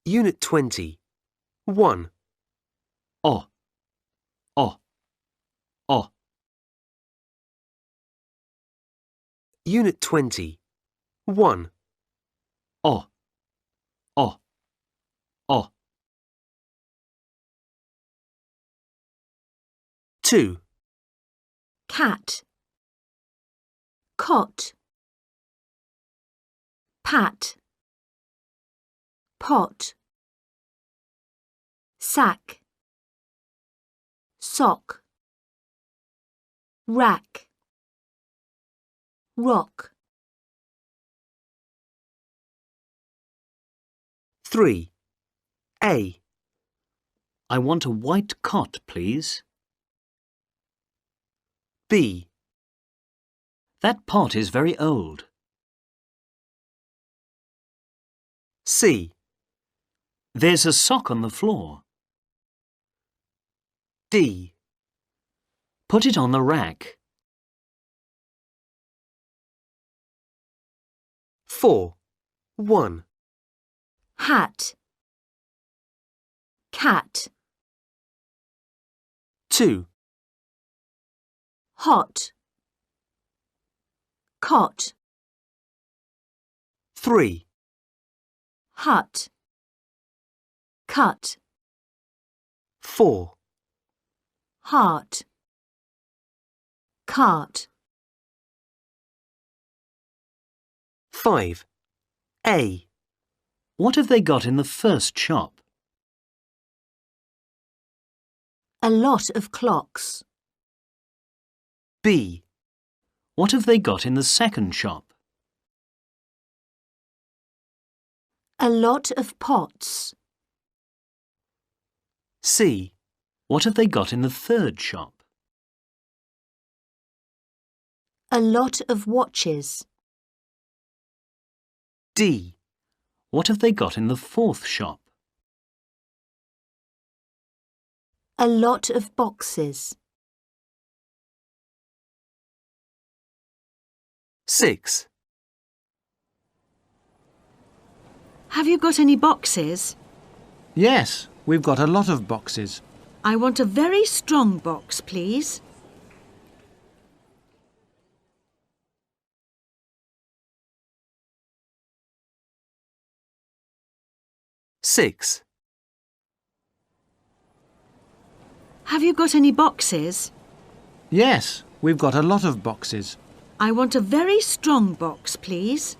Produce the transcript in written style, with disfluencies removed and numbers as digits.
Unit 20. 1. O, o, o. Unit 20. 1. O, o, o. 2. Cat, cot, pat, pot, sack, sock, rack, rock. 3. A. I want a white cot, please. B. That pot is very old. C. There's a sock on the floor. D. Put it on the rack. 4. 1. Hat, cat, 2. hot, cot, 3. hut, cut, 4. heart, cart. 5. A. What have they got in the first shop? A lot of clocks. B. What have they got in the second shop? A lot of pots. C. What have they got in the third shop? A lot of watches. D. What have they got in the fourth shop? A lot of boxes. 6. Have you got any boxes? Yes, we've got a lot of boxes. I want a very strong box, please. Six. Have you got any boxes? Yes, we've got a lot of boxes. I want a very strong box, please.